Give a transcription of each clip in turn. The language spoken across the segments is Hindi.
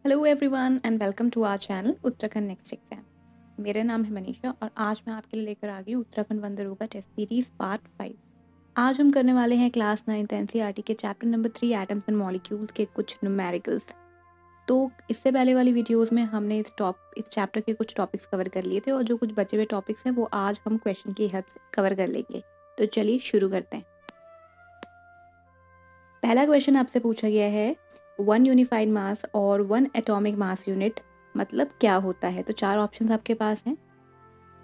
Hello everyone and welcome to our channel Uttarakhand next exam. मेरा नाम है मनीषा और आज मैं आपके लिए लेकर आ गई हूँ Uttarakhand wonder yoga test series part 5। आज हम करने वाले हैं क्लास 9th एनसीईआरटी के chapter number 3 atoms and molecules के कुछ न्यूमेरिकल्स। तो इससे पहले वाली वीडियोस में हमने इस चैप्टर के कुछ टॉपिक्स कवर कर लिए थे और जो कुछ बचे हुए टॉपिक्स हैं वो आज हम क्वेश्चन की हेल्प से कवर कर लेंगे। तो चलिए शुरू करते हैं। पहला क्वेश्चन आपसे पूछा गया है 1 यूनिफाइड मास और 1 एटॉमिक मास यूनिट मतलब क्या होता है। तो 4 ऑप्शंस आपके पास हैं।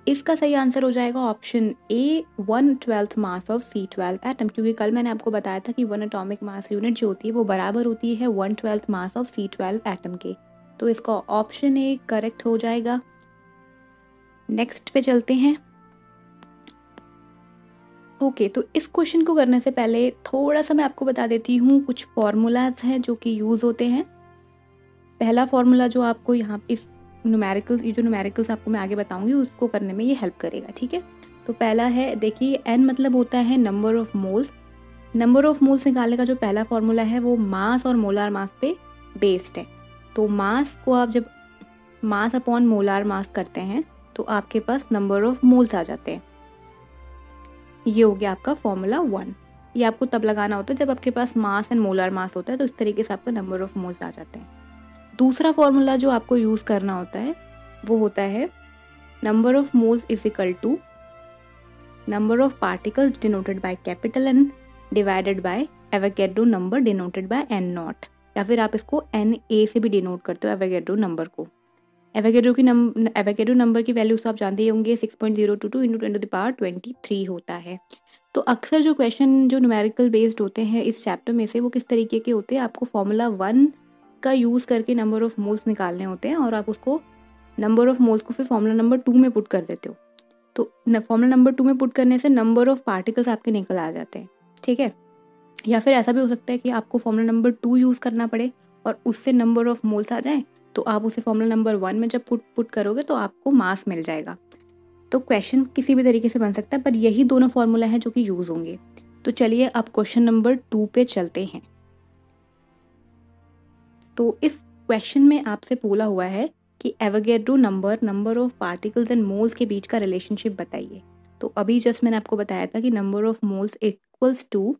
इसका सही आंसर हो जाएगा option A 1/12 mass of C12 atom, क्योंकि कल मैंने आपको बताया था कि 1 एटॉमिक मास यूनिट जो होती है वो बराबर होती है 1/12 मास ऑफ C12 एटम के। तो इसका ऑप्शन ए करेक्ट हो जाएगा। नेक्स्ट पे चलते हैं। ओके, तो इस क्वेश्चन को करने से पहले थोड़ा सा मैं आपको बता देती हूँ कुछ फॉर्मूलाज हैं जो कि यूज़ होते हैं। पहला फॉर्मूला जो आपको यहाँ इस न्यूमेरिकल्स आपको मैं आगे बताऊंगी उसको करने में ये हेल्प करेगा, ठीक है। तो पहला है, देखिए n मतलब होता है number of moles. Number of moles निकालने का जो पहला फॉर्मूला है वो मास और मोलार मास पे बेस्ड है। तो मास को आप जब मास अपॉन मोलार मास करते हैं तो आपके पास नंबर ऑफ मोल्स आ जाते हैं। ये हो गया आपका फॉर्मूला 1। ये आपको तब लगाना होता है जब आपके पास मास एंड मोलार मास होता है, तो इस तरीके से आपका नंबर ऑफ मोल्स आ जाते हैं। दूसरा फॉर्मूला जो आपको यूज़ करना होता है वो होता है number of moles is equal to number of particles denoted by capital N divided by Avogadro number denoted by N0, या फिर आप इसको Na से भी डिनोट करते हो एवोगैड्रो नंबर को। एवोगैड्रो नंबर की वैल्यूज तो आप जानते ही होंगे 6.022 इंटू 10⁻23 होता है। तो अक्सर जो क्वेश्चन जो न्यूमेरिकल बेस्ड होते हैं इस चैप्टर में से वो किस तरीके के होते हैं, आपको फॉर्मूला 1 का यूज़ करके नंबर ऑफ मोल्स निकालने होते हैं और आप उसको नंबर ऑफ मोल्स को फिर फॉर्मूला नंबर 2 में पुट कर देते हो। तो फॉर्मूला नंबर 2 में पुट करने से नंबर ऑफ पार्टिकल्स आपके निकल आ जाते हैं, ठीक है। या फिर ऐसा भी हो सकता है कि आपको फॉर्मूला नंबर 2 यूज़ करना पड़े और उससे नंबर ऑफ मोल्स आ जाएं, तो आप उसे फॉर्मूला नंबर 1 में जब पुट करोगे तो आपको मास मिल जाएगा। तो क्वेश्चन किसी भी तरीके से बन सकता है, पर यही दोनों फॉर्मूला हैं जो कि यूज़ होंगे। तो चलिए अब क्वेश्चन नंबर 2 पे चलते हैं। तो इस क्वेश्चन में आपसे बोला हुआ है कि Avogadro number of particles and moles के बीच का रिलेशनशिप बताइए। तो अभी जस्ट मैंने आपको बताया था कि number of moles equals to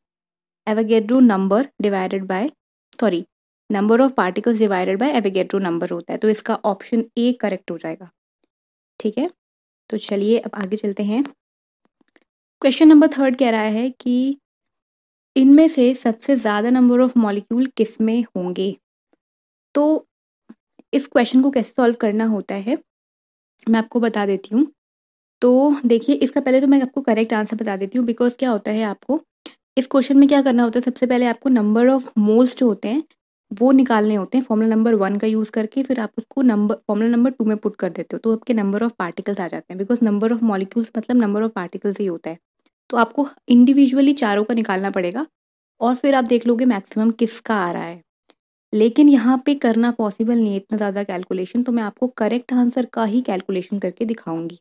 Avogadro number divided by number of particles divided by Avogadro number होता है। तो इसका ऑप्शन ए करेक्ट हो जाएगा, ठीक है। तो चलिए अब आगे चलते हैं। क्वेश्चन नंबर 3 कह रहा है कि इनमें से सबसे ज़्यादा नंबर ऑफ मॉलिक्यूल किस में होंगे। तो इस क्वेश्चन को कैसे सॉल्व करना होता है मैं आपको बता देती हूँ। तो देखिए, इसका पहले तो मैं आपको करेक्ट आंसर बता देती हूँ, बिकॉज क्या होता है आपको इस क्वेश्चन में क्या करना होता है, सबसे पहले आपको नंबर ऑफ मोल्स जो होते हैं वो निकालने होते हैं फॉर्मूला नंबर 1 का यूज़ करके। फिर आप उसको फॉर्मूला नंबर 2 में पुट कर देते हो तो आपके नंबर ऑफ पार्टिकल्स आ जाते हैं, बिकॉज नंबर ऑफ मॉलिक्यूल्स मतलब नंबर ऑफ पार्टिकल्स ही होता है। तो आपको इंडिविजुअली चारों का निकालना पड़ेगा और फिर आप देख लोगे मैक्सिमम किसका आ रहा है। लेकिन यहाँ पे करना पॉसिबल नहीं है इतना ज़्यादा कैलकुलेशन, तो मैं आपको करेक्ट आंसर का ही कैलकुलेशन करके दिखाऊंगी,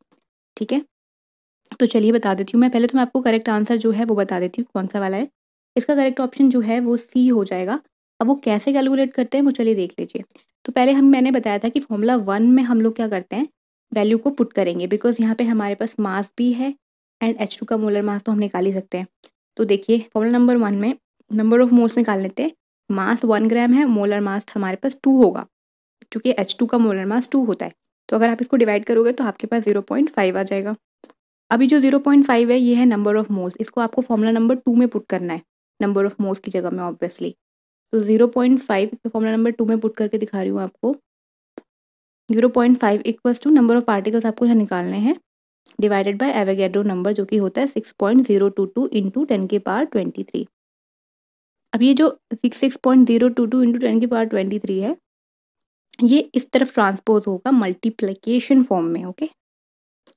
ठीक है। तो चलिए बता देती हूँ मैं। पहले तो मैं आपको करेक्ट आंसर जो है वो बता देती हूँ कौन सा वाला है। इसका करेक्ट ऑप्शन जो है वो सी हो जाएगा। अब वो कैसे कैलकुलेट करते हैं वो चलिए देख लीजिए। तो पहले मैंने बताया था कि फॉर्मूला 1 में हम लोग क्या करते हैं, वैल्यू को पुट करेंगे, बिकॉज यहाँ पे हमारे पास मास भी है एंड H2 का मोलर मास तो हम निकाल ही सकते हैं। तो देखिए फॉर्मूला नंबर 1 में नंबर ऑफ मोल्स निकाल लेते हैं। मास 1 ग्राम है, मोलर मास हमारे पास 2 होगा क्योंकि H2 का मोलर मास 2 होता है। तो अगर आप इसको डिवाइड करोगे तो आपके पास 0.5 आ जाएगा। अभी जो 0.5 है ये है नंबर ऑफ मोल्स, इसको आपको फॉर्मूला नंबर 2 में पुट करना है नंबर ऑफ मोल्स की जगह में ऑब्वियसली। तो 0.5 फॉर्मूला नंबर 2 में पुट करके दिखा रही हूँ आपको। 0.5 equals to number of particles आपको यहाँ निकालने हैं डिवाइडेड बाय एवोगैड्रो नंबर जो कि होता है 6.022 इंटू 10⁻23। अब ये जो 6.022 इंटू 10⁻23 है ये इस तरफ ट्रांसपोज होगा मल्टीप्लिकेशन फॉर्म में, ओके।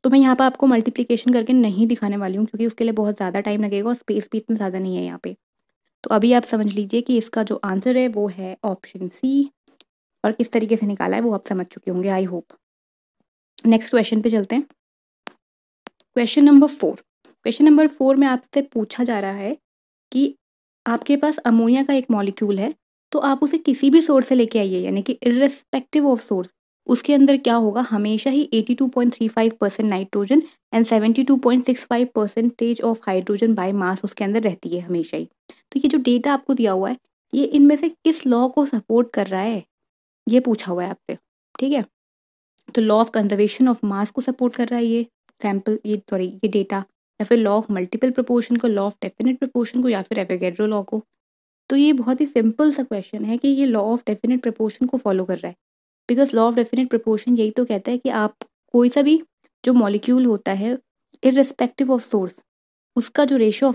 तो मैं यहाँ पर आपको मल्टीप्लिकेशन करके नहीं दिखाने वाली हूँ क्योंकि उसके लिए बहुत ज़्यादा टाइम लगेगा और स्पेस भी इतना ज़्यादा नहीं है यहाँ पे। तो अभी आप समझ लीजिए कि इसका जो आंसर है वो है ऑप्शन सी, और किस तरीके से निकाला है वो आप समझ चुके होंगे आई होप। नेक्स्ट क्वेश्चन पे चलते हैं। क्वेश्चन नंबर 4 में आपसे पूछा जा रहा है कि आपके पास अमोनिया का एक मॉलिक्यूल है तो आप उसे किसी भी सोर्स से लेके आइए, यानी कि इर्रेस्पेक्टिव ऑफ सोर्स, उसके अंदर क्या होगा, हमेशा ही 82.35% nitrogen and 72.65% of hydrogen by mass उसके अंदर रहती है हमेशा ही। तो ये जो डेटा आपको दिया हुआ है, ये इनमें से किस लॉ को सपोर्ट कर रहा है, ये पूछा हुआ है आपसे, ठीक है। तो law of conservation of mass को सपोर्ट कर रहा है ये सैम्पल, ये डेटा, या फिर लॉ ऑफ मल्टीपल प्रोपोर्शन को, लॉ ऑफ डेफिनेट प्रोपोर्शन को, या फिर एवोगैड्रो लॉ को। तो ये बहुत ही सिंपल सा क्वेश्चन है कि ये लॉ ऑफ डेफिनेट प्रोपोर्शन को फॉलो कर रहा है, because law of definite proportion यही तो कहता है कि आप कोई सा भी जो मॉलिक्यूल होता है इररिस्पेक्टिव ऑफ सोर्स, उसका जो रेशो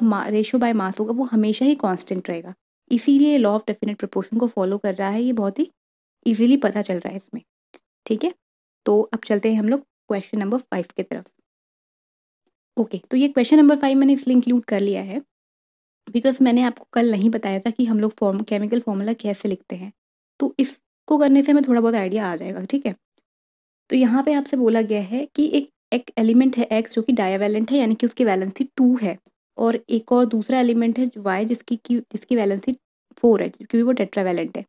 बाय मास होगा वो हमेशा ही कांस्टेंट रहेगा। इसीलिए लॉ ऑफ डेफिनेट प्रोपोर्शन को फॉलो कर रहा है, ये बहुत ही इजीली पता चल रहा है इसमें, ठीक है। तो अब चलते हैं हम लोग क्वेश्चन नंबर 5 की तरफ। ओके, तो ये क्वेश्चन नंबर 5 मैंने इसलिए इंक्लूड कर लिया है बिकॉज मैंने आपको कल नहीं बताया था कि हम लोग केमिकल फॉर्मूला कैसे लिखते हैं, तो इसको करने से हमें थोड़ा बहुत आइडिया आ जाएगा, ठीक है। तो यहाँ पे आपसे बोला गया है कि एक एलिमेंट है एक्स जो कि डायावैलेंट है, यानी कि उसकी वैलेंसी 2 है, और एक और दूसरा एलिमेंट है वाई जिसकी वैलेंसी 4 है, क्योंकि वो टेट्रावैलेंट है।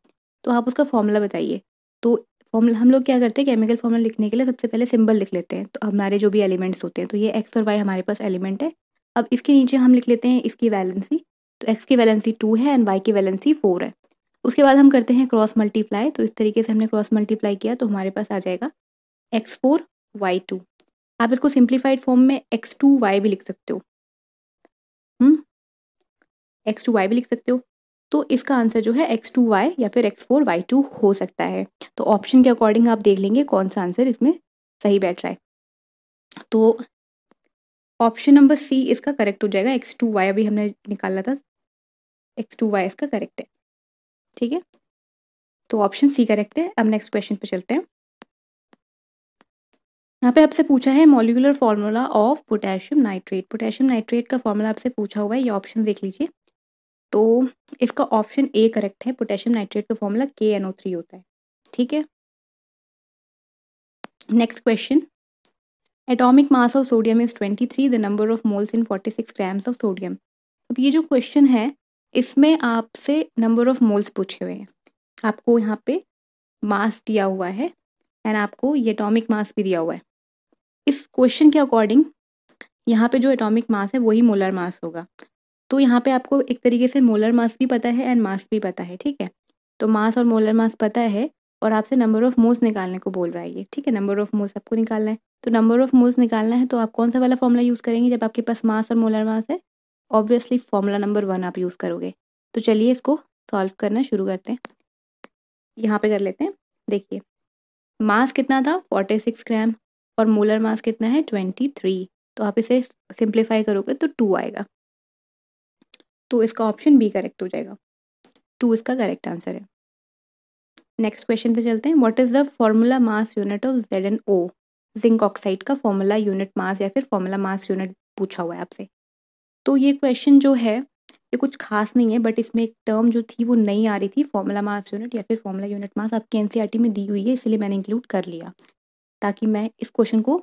तो आप उसका फॉर्मूला बताइए। तो फॉर्मूला हम लोग क्या करते हैं, केमिकल फॉर्मूला लिखने के लिए सबसे पहले सिंबल लिख लेते हैं, तो हमारे जो भी एलिमेंट्स होते हैं, तो ये एक्स और वाई हमारे पास एलिमेंट है। अब इसके नीचे हम लिख लेते हैं इसकी वैलेंसी, तो एक्स की वैलेंसी 2 है एंड वाई की वैलेंसी 4 है। उसके बाद हम करते हैं क्रॉस मल्टीप्लाई, तो इस तरीके से हमने क्रॉस मल्टीप्लाई किया तो हमारे पास आ जाएगा x4 y2। आप इसको सिंप्लीफाइड फॉर्म में x2y भी लिख सकते हो, x2y भी लिख सकते हो। तो इसका आंसर जो है x2y या फिर x4y2 हो सकता है। तो ऑप्शन के अकॉर्डिंग आप देख लेंगे कौन सा आंसर इसमें सही बैठ रहा है। तो ऑप्शन नंबर सी इसका करेक्ट हो जाएगा, x2y अभी हमने निकाला था, x2y इसका करेक्ट है, ठीक है। तो ऑप्शन सी करेक्ट है। अब नेक्स्ट क्वेश्चन पे चलते हैं। यहाँ पे आपसे पूछा है molecular formula of potassium nitrate. Potassium nitrate का फॉर्मूला आपसे पूछा हुआ है, ये ऑप्शन देख लीजिए। तो इसका ऑप्शन ए करेक्ट है, पोटेशियम नाइट्रेट का फॉर्मूला KNO3 होता है, ठीक है। Next question, atomic mass of sodium is 23, the number of moles in 46 grams of sodium. अब ये जो क्वेश्चन है इसमें आपसे नंबर ऑफ मोल्स पूछे हुए हैं, आपको यहाँ पे मास दिया हुआ है एंड आपको ये एटॉमिक मास भी दिया हुआ है। इस क्वेश्चन के अकॉर्डिंग यहाँ पे जो एटॉमिक मास है वही मोलर मास होगा। तो यहाँ पे आपको एक तरीके से मोलर मास भी पता है एंड मास भी पता है, ठीक है। तो मास और मोलर मास पता है और आपसे नंबर ऑफ मोल्स निकालने को बोल रहा है ये, ठीक है। नंबर ऑफ मोल्स आपको निकालना है, तो नंबर ऑफ मोल्स निकालना है तो आप कौन सा वाला फॉर्मूला यूज़ करेंगे जब आपके पास मास और मोलर मास है? ऑब्वियसली फॉर्मूला नंबर 1 आप यूज़ करोगे। तो चलिए इसको सॉल्व करना शुरू करते हैं। यहाँ पे कर लेते हैं। देखिए मास कितना था 46 ग्राम और मोलर मास कितना है 23, तो आप इसे सिंप्लीफाई करोगे तो 2 आएगा। तो इसका ऑप्शन बी करेक्ट हो जाएगा, 2 इसका करेक्ट आंसर है। नेक्स्ट क्वेश्चन पे चलते हैं। What is the formula mass unit of ZnO? Zinc oxide का फॉर्मूला यूनिट मास या फिर फॉर्मूला मास यूनिट पूछा हुआ है आपसे। तो ये क्वेश्चन जो है ये कुछ खास नहीं है, बट इसमें एक टर्म जो थी वो नहीं आ रही थी, फॉर्मूला मास यूनिट या फिर फॉर्मूला यूनिट मास आपके NCERT में दी हुई है, इसलिए मैंने इंक्लूड कर लिया ताकि मैं इस क्वेश्चन को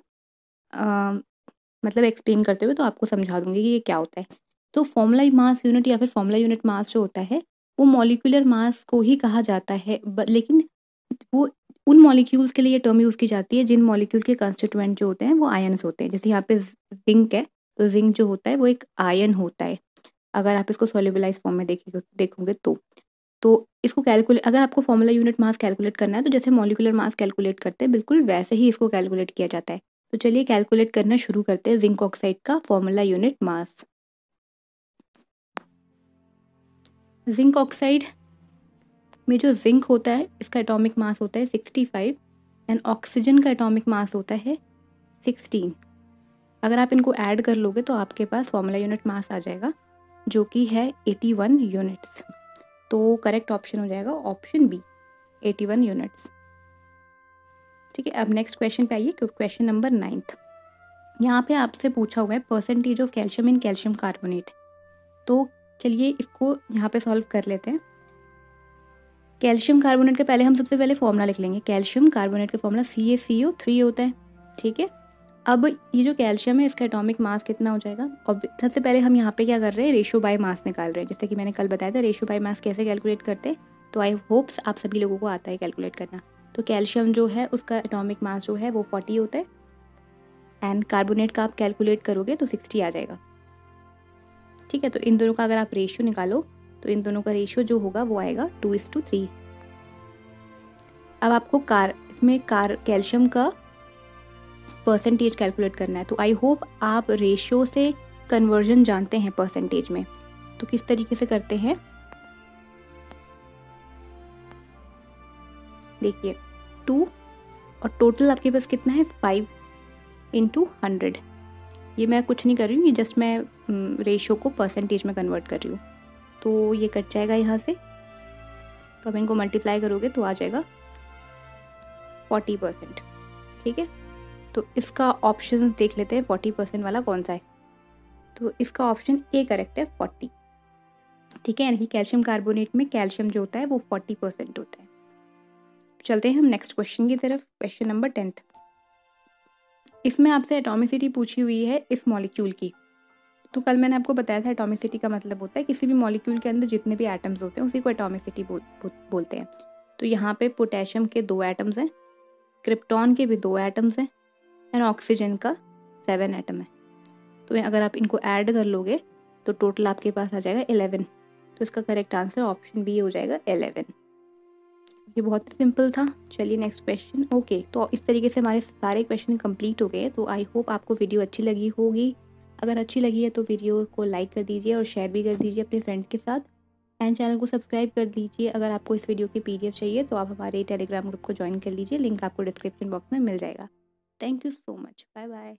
मतलब एक्सप्लेन करते हुए तो आपको समझा दूंगी कि ये क्या होता है। तो फॉर्मूला मास यूनिट या फिर फॉर्मूला यूनिट मास जो होता है वो मॉलिक्यूलर मास को ही कहा जाता है, लेकिन वो उन मॉलिक्यूल्स के लिए टर्म यूज़ की जाती है जिन मॉलिक्यूल के कंस्टिट्यूएंट जो होते हैं वो आयन्स होते हैं। जैसे यहाँ पे जिंक है, तो जिंक जो होता है वो एक आयन होता है, अगर आप इसको सोल्यूबलाइज फॉर्म में देखोगे तो इसको कैलकुलेट, अगर आपको फॉर्मूला यूनिट मास कैलकुलेट करना है तो जैसे मॉलिक्यूलर मास कैलकुलेट करते हैं बिल्कुल वैसे ही इसको कैलकुलेट किया जाता है। तो चलिए कैलकुलेट करना शुरू करते हैं जिंक ऑक्साइड का formula unit mass. Zinc oxide में जो जिंक होता है इसका एटॉमिक मास होता है 65 एंड ऑक्सीजन का एटॉमिक मास होता है 16। अगर आप इनको ऐड कर लोगे तो आपके पास फॉर्मूला यूनिट मास आ जाएगा जो कि है 81 यूनिट्स। तो करेक्ट ऑप्शन हो जाएगा ऑप्शन बी 81 यूनिट्स, ठीक है। अब नेक्स्ट क्वेश्चन पे आइए, क्वेश्चन नंबर 9। यहाँ पे आपसे पूछा हुआ है percentage of calcium in calcium carbonate. तो चलिए इसको यहाँ पे सॉल्व कर लेते हैं। कैल्शियम कार्बोनेट के पहले हम सबसे पहले फॉर्मूला लिख लेंगे। कैल्शियम कार्बोनेट का फॉर्मूला CaCO3 होता है, ठीक है। अब ये जो कैल्शियम है इसका एटॉमिक मास कितना हो जाएगा, और सबसे पहले हम यहाँ पे क्या कर रहे हैं, रेशो बाय मास निकाल रहे हैं। जैसे कि मैंने कल बताया था रेशो बाय मास कैसे कैलकुलेट करते हैं, तो आई होप्स आप सभी लोगों को आता है कैलकुलेट करना। तो कैल्शियम जो है उसका एटॉमिक मास जो है वो 40 होता है एंड कार्बोनेट का आप कैलकुलेट करोगे तो 60 आ जाएगा। ठीक है, तो इन दोनों का अगर आप रेशियो निकालो तो इन दोनों का रेशियो जो होगा वो आएगा 2:3। अब आपको इसमें कैल्शियम का परसेंटेज कैलकुलेट करना है। तो आई होप आप रेशियो से कन्वर्जन जानते हैं परसेंटेज में। तो किस तरीके से करते हैं, देखिए 2 और टोटल आपके पास कितना है 5 × 100। ये मैं कुछ नहीं कर रही हूँ, ये जस्ट मैं रेशियो को परसेंटेज में कन्वर्ट कर रही हूँ। तो ये कट जाएगा यहाँ से, तो अब इनको मल्टीप्लाई करोगे तो आ जाएगा 40%। ठीक है, तो इसका ऑप्शन देख लेते हैं 40% वाला कौन सा है। तो इसका ऑप्शन ए करेक्ट है, 40। ठीक है, यानी कि कैल्शियम कार्बोनेट में कैल्शियम जो होता है वो 40% होता है। चलते हैं हम नेक्स्ट क्वेश्चन की तरफ, क्वेश्चन नंबर 10। इसमें आपसे एटॉमिसिटी पूछी हुई है इस मॉलिक्यूल की। तो कल मैंने आपको बताया था एटॉमिसिटी का मतलब होता है किसी भी मॉलिक्यूल के अंदर जितने भी एटम्स होते हैं उसी को एटॉमिसिटी बोलते हैं। तो यहाँ पे पोटेशियम के 2 एटम्स हैं, क्रिप्टॉन के भी 2 एटम्स हैं एंड ऑक्सीजन का 7 एटम है। तो अगर आप इनको ऐड कर लोगे तो टोटल आपके पास आ जाएगा 11। तो इसका करेक्ट आंसर ऑप्शन बी हो जाएगा 11। ये बहुत ही सिंपल था। चलिए नेक्स्ट क्वेश्चन। ओके, तो इस तरीके से हमारे सारे क्वेश्चन कंप्लीट हो गए। तो आई होप आपको वीडियो अच्छी लगी होगी। अगर अच्छी लगी है तो वीडियो को लाइक कर दीजिए और शेयर भी कर दीजिए अपने फ्रेंड के साथ एंड चैनल को सब्सक्राइब कर दीजिए। अगर आपको इस वीडियो की PDF चाहिए तो आप हमारे टेलीग्राम ग्रुप को ज्वाइन कर लीजिए, लिंक आपको डिस्क्रिप्शन बॉक्स में मिल जाएगा। Thank you so much, bye bye.